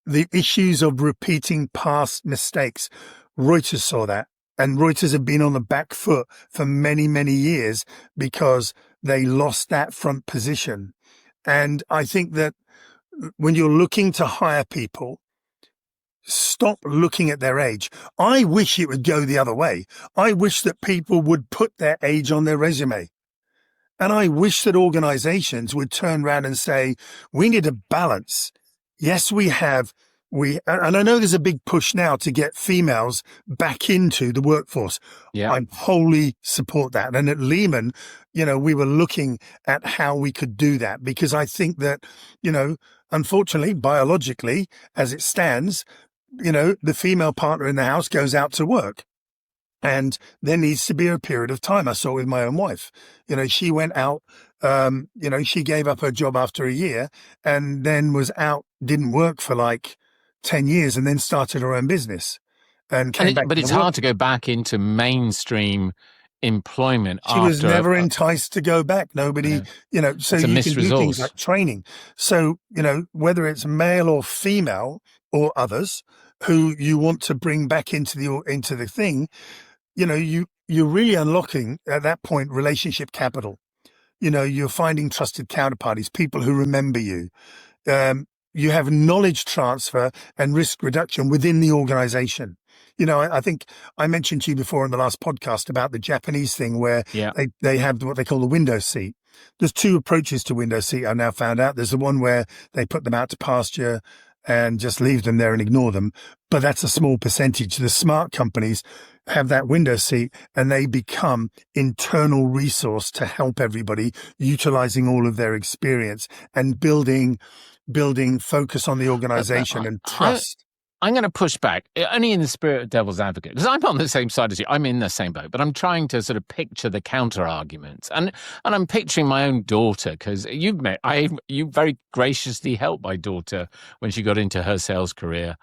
the issues of repeating past mistakes. Reuters saw that, and Reuters have been on the back foot for many, many years because they lost that front position. And I think that when you're looking to hire people, stop looking at their age. I wish it would go the other way. I wish that people would put their age on their resume. And I wish that organizations would turn around and say, we need a balance. Yes, and I know there's a big push now to get females back into the workforce. Yeah. I wholly support that. And at Lehman, we were looking at how we could do that because I think that, unfortunately, biologically, as it stands, the female partner in the house goes out to work. And there needs to be a period of time. I saw it with my own wife. She went out, she gave up her job after a year and then was out, didn't work for like 10 years and then started her own business and came back But to the it's work. hard to go back into mainstream employment She was after never enticed to go back. Nobody, so it's a you missed can do things resource. like training. So, whether it's male or female or others who you want to bring back into the thing, you're really unlocking at that point relationship capital. You're finding trusted counterparties, people who remember you. You have knowledge transfer and risk reduction within the organization. I think I mentioned to you before in the last podcast about the Japanese thing where Yeah. they have what they call the window seat. There's two approaches to window seat. I now found out there's the one where they put them out to pasture and just leave them there and ignore them. But that's a small percentage. The smart companies have that window seat and they become internal resource to help everybody, utilizing all of their experience and building focus on the organization and trust. I'm going to push back, only in the spirit of devil's advocate, because I'm on the same side as you. I'm in the same boat, but I'm trying to sort of picture the counter arguments, and I'm picturing my own daughter because you very graciously helped my daughter when she got into her sales career.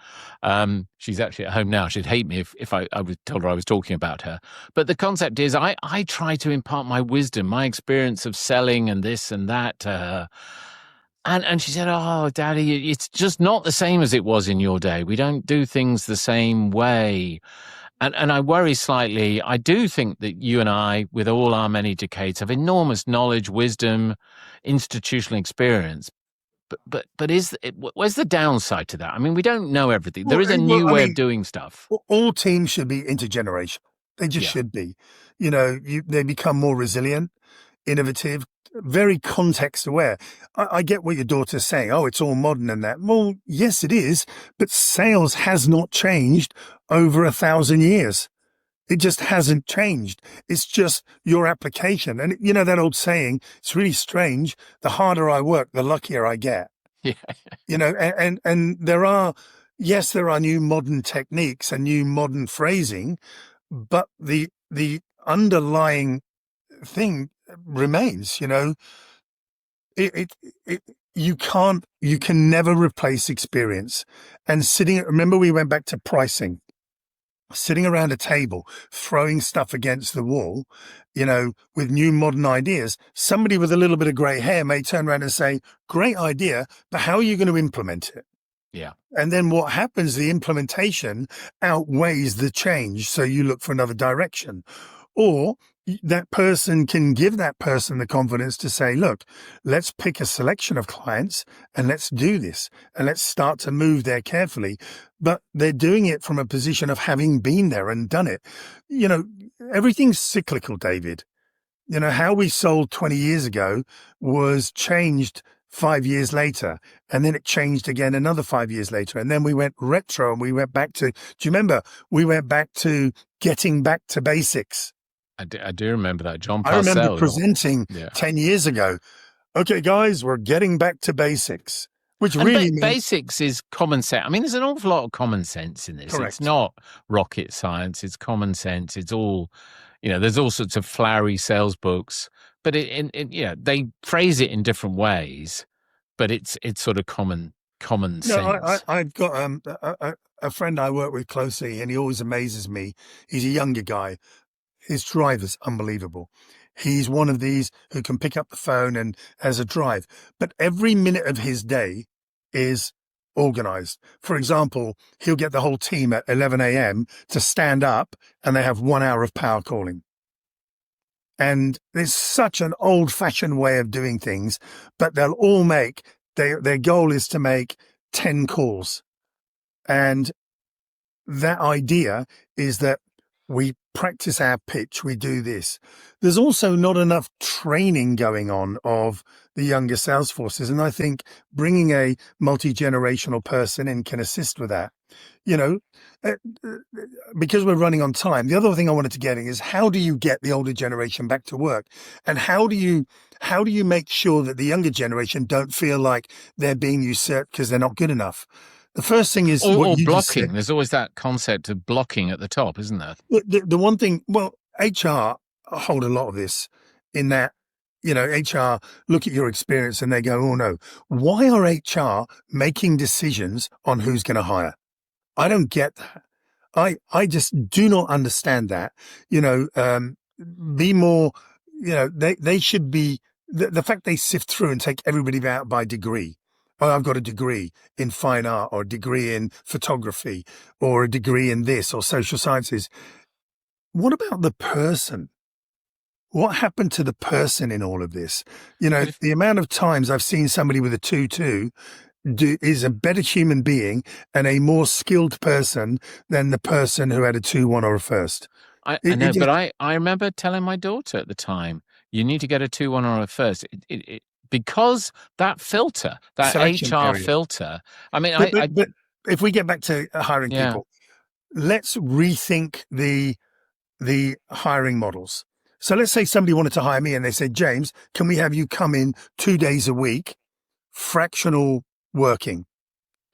She's actually at home now. She'd hate me if I told her I was talking about her. But the concept is, I try to impart my wisdom, my experience of selling and this and that to her. And she said, "Oh, Daddy, it's just not the same as it was in your day. We don't do things the same way." And I worry slightly. I do think that you and I, with all our many decades, have enormous knowledge, wisdom, institutional experience. But where's the downside to that? I mean, we don't know everything. There is a new way of doing stuff. All teams should be intergenerational. They just should be. They become more resilient, innovative, very context aware. I get what your daughter's saying. Oh, it's all modern and that. Well, yes, it is. But sales has not changed over 1,000 years. It just hasn't changed. It's just your application. And that old saying, it's really strange. The harder I work, the luckier I get. Yeah. And there are new modern techniques and new modern phrasing, but the underlying thing remains. You can never replace experience. And remember we went back to pricing. Sitting around a table, throwing stuff against the wall, with new modern ideas, somebody with a little bit of grey hair may turn around and say, great idea, but how are you going to implement it? Yeah. And then what happens, the implementation outweighs the change. So you look for another direction. Or that person can give that person the confidence to say, look, let's pick a selection of clients and let's do this and let's start to move there carefully. But they're doing it from a position of having been there and done it. You know, everything's cyclical, David. You know, how we sold 20 years ago was changed 5 years later, and then it changed again another 5 years later. And then we went retro and we went back to, do you remember? We went back to getting back to basics. I do remember that. John I remember Parcells. presenting 10 years ago, okay, guys, we're getting back to basics, which really means basics is common sense. I mean, there's an awful lot of common sense in this. Correct. It's not rocket science. It's common sense. It's all, you know, there's all sorts of flowery sales books, but they phrase it in different ways, but it's sort of common sense. No, I've got a friend I work with closely, and he always amazes me. He's a younger guy. His drive is unbelievable. He's one of these who can pick up the phone and has a drive, but every minute of his day is organized. For example, he'll get the whole team at 11 a.m. to stand up, and they have 1 hour of power calling. And there's such an old-fashioned way of doing things, but they'll all make, their goal is to make 10 calls. And that idea is that we practice our pitch, we do this. There's also not enough training going on of the younger sales forces. And I think bringing a multi-generational person in can assist with that. You know, because we're running on time, the other thing I wanted to get in is, how do you get the older generation back to work? And how do you make sure that the younger generation don't feel like they're being usurped because they're not good enough? The first thing is or blocking. There's always that concept of blocking at the top, isn't there? The one thing, well, HR hold a lot of this in that, you know, HR look at your experience and they go, oh no, why are HR making decisions on who's going to hire? I don't get that. I just do not understand that. You know, be more, you know, they should be, the fact they sift through and take everybody out by degree. Oh, I've got a degree in fine art, or a degree in photography, or a degree in this, or social sciences. What about the person? What happened to the person in all of this? You know, the amount of times I've seen somebody with a 2-2 is a better human being and a more skilled person than the person who had a 2-1 or a first. I know, but I remember telling my daughter at the time, you need to get a 2-1 or a first. Because that filter, that Selection HR period. filter. I mean, but if we get back to hiring people, let's rethink the hiring models. So let's say somebody wanted to hire me and they said, James, can we have you come in 2 days a week, fractional working?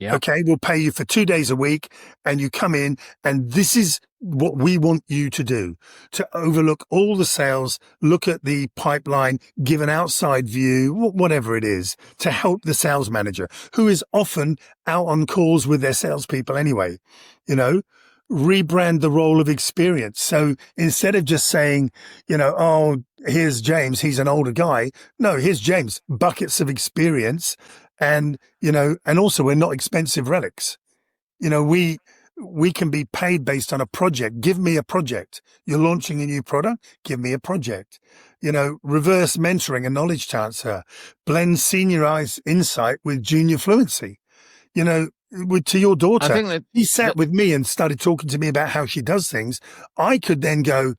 Yeah. Okay, we'll pay you for 2 days a week and you come in, and this is what we want you to do, to overlook all the sales, look at the pipeline, give an outside view, whatever it is, to help the sales manager, who is often out on calls with their salespeople anyway. You know, rebrand the role of experience. So instead of just saying, you know, oh, here's James, he's an older guy. No, here's James, buckets of experience. And, you know, and also we're not expensive relics. You know, we can be paid based on a project. Give me a project. You're launching a new product. Give me a project. You know, reverse mentoring and knowledge transfer, blend seniorized insight with junior fluency. You know, to your daughter, I think that he sat with me and started talking to me about how she does things. I could then go,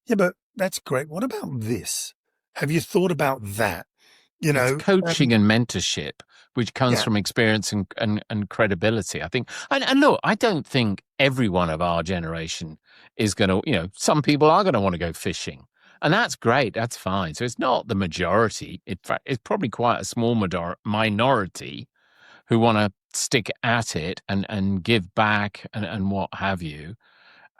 yeah, but that's great. What about this? Have you thought about that? You know, it's coaching and mentorship, which comes from experience and credibility, I think. And look, I don't think everyone of our generation is going to, you know, some people are going to want to go fishing. And that's great. That's fine. So it's not the majority. In fact, it's probably quite a small minority who want to stick at it and give back and what have you.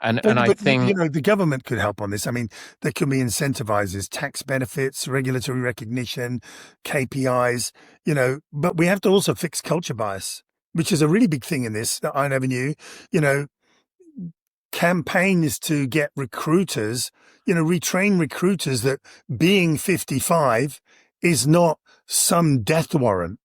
And I think, you know, the government could help on this. I mean, there could be incentivizers, tax benefits, regulatory recognition, KPIs, you know, but we have to also fix culture bias, which is a really big thing in this that I never knew. You know, campaigns to get recruiters, you know, retrain recruiters that being 55 is not some death warrant.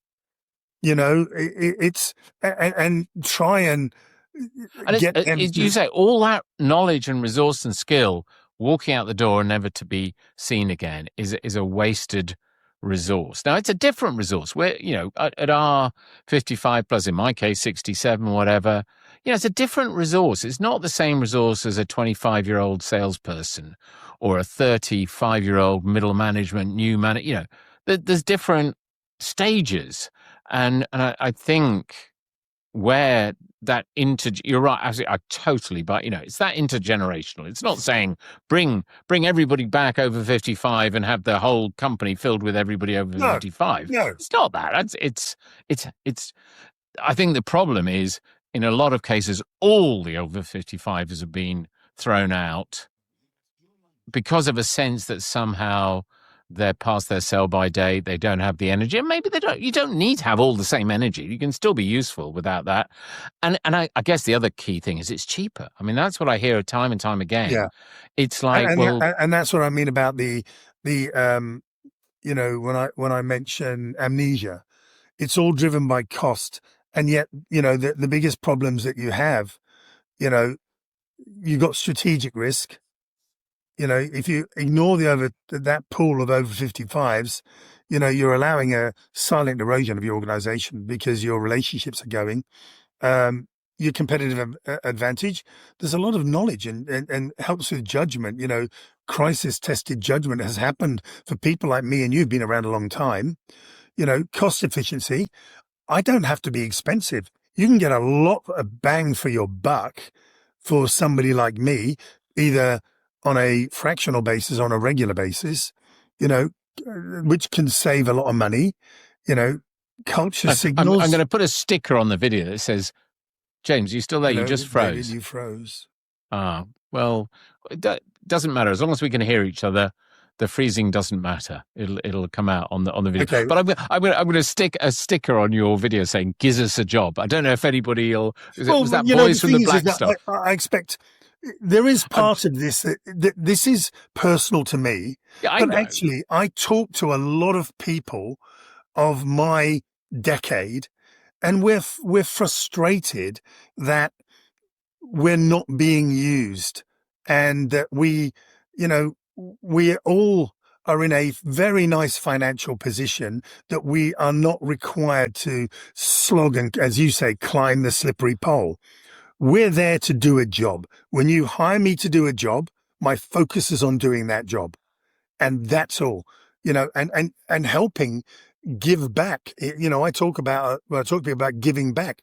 You know, it's and try and you say all that knowledge and resource and skill walking out the door and never to be seen again is a wasted resource. Now, it's a different resource. Where, at our 55 plus, in my case, 67, whatever, it's a different resource. It's not the same resource as a 25-year-old salesperson or a 35-year-old middle management, new man. There's different stages. And I think where that you're right, absolutely, I totally, but it's that intergenerational. It's not saying bring everybody back over 55 and have the whole company filled with everybody over 55. No. It's not that. It's I think the problem is, in a lot of cases, all the over 55s have been thrown out because of a sense that somehow they're past their sell-by date, they don't have the energy, and maybe they don't. You don't need to have all the same energy. You can still be useful without that. And I guess the other key thing is it's cheaper. I mean, that's what I hear time and time again. Yeah. It's like, and that's what I mean about the when I mention amnesia, it's all driven by cost, and yet the biggest problems that you have, you've got strategic risk. If you ignore that pool of over 55s, you're allowing a silent erosion of your organization because your relationships are going. Your competitive advantage, there's a lot of knowledge and helps with judgment. Crisis tested judgment has happened for people like me and you've been around a long time. Cost efficiency. I don't have to be expensive. You can get a lot of bang for your buck for somebody like me, either on a fractional basis, on a regular basis, which can save a lot of money, culture signals. I'm going to put a sticker on the video that says, James, you still there? You just froze. David, you froze. Well, it doesn't matter. As long as we can hear each other, the freezing doesn't matter. It'll come out on the video. Okay. But I'm going to stick a sticker on your video saying, "Gives us a job." I don't know if anybody will. Was that voice from the Black Stuff? I expect there is part of this that this is personal to me. Yeah, but actually, I talk to a lot of people of my decade, and we're frustrated that we're not being used, and that we all are in a very nice financial position that we are not required to slog and, as you say, climb the slippery pole. We're there to do a job. When you hire me to do a job, my focus is on doing that job. And that's all, and helping give back. I talk about giving back.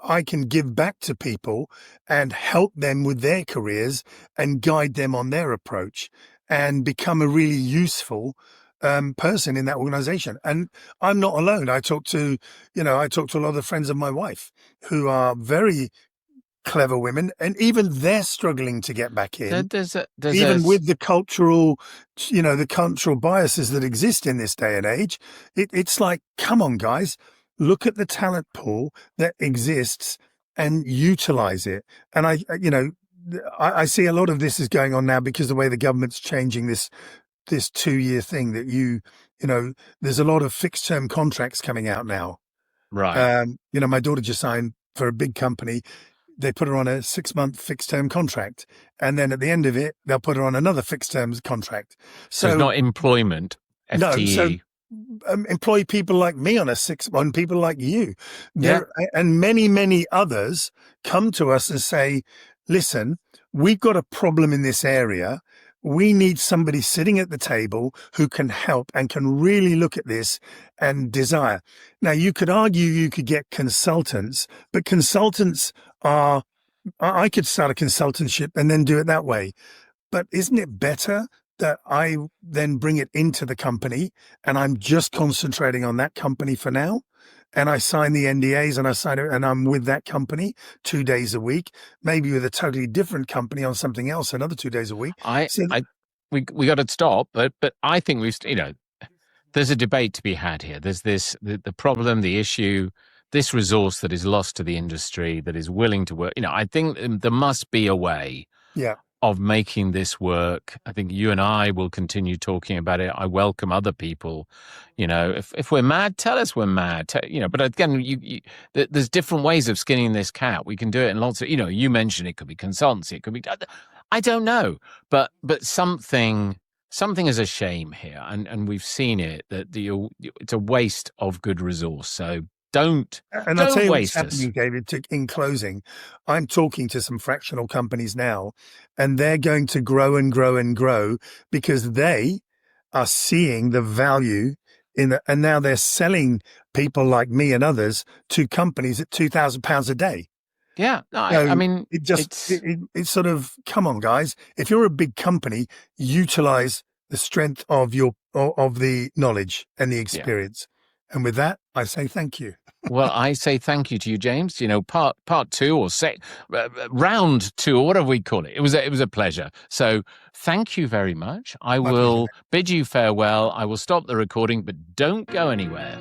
I can give back to people and help them with their careers and guide them on their approach and become a really useful person in that organization. And I'm not alone. I talk to a lot of friends of my wife who are very clever women, and even they're struggling to get back in. With the cultural biases that exist in this day and age. It's like, come on, guys, look at the talent pool that exists and utilize it. And I see a lot of this is going on now because the way the government's changing this 2-year thing that there's a lot of fixed term contracts coming out now. Right. My daughter just signed for a big company. They put her on a 6-month fixed term contract. And then at the end of it, they'll put her on another fixed term contract. So it's not employment, FTE. No, so employ people like me on people like you. And many, many others come to us and say, listen, we've got a problem in this area. We need somebody sitting at the table who can help and can really look at this and desire. Now, you could argue you could get consultants, but consultants I could start a consultantship and then do it that way. But isn't it better that I then bring it into the company and I'm just concentrating on that company for now? And I sign the NDAs and I sign it and I'm with that company 2 days a week, maybe with a totally different company on something else another 2 days a week. We got to stop, but I think there's a debate to be had here. There's the problem, the issue, this resource that is lost to the industry that is willing to work. I think there must be a way of making this work. I think you and I will continue talking about it. I welcome other people. If we're mad, tell us we're mad. But again, there's different ways of skinning this cat. We can do it in lots of. You mentioned it could be consultancy. It could be. I don't know, but something is a shame here, and we've seen it that it's a waste of good resource. So And I'll tell don't you what's waste us. happening, David, in closing. I'm talking to some fractional companies now, and they're going to grow and grow and grow because they are seeing the value and now they're selling people like me and others to companies at £2,000 a day. Yeah, no, I So mean it's it's sort of, come on, guys. If you're a big company, utilize the strength of of the knowledge and the yeah. experience. And with that, I say thank you. Well, I say thank you to you, James. You know, part two or round two or whatever we call it. It was a pleasure. So thank you very much. I My pleasure. will bid you farewell. I will stop the recording, but don't go anywhere.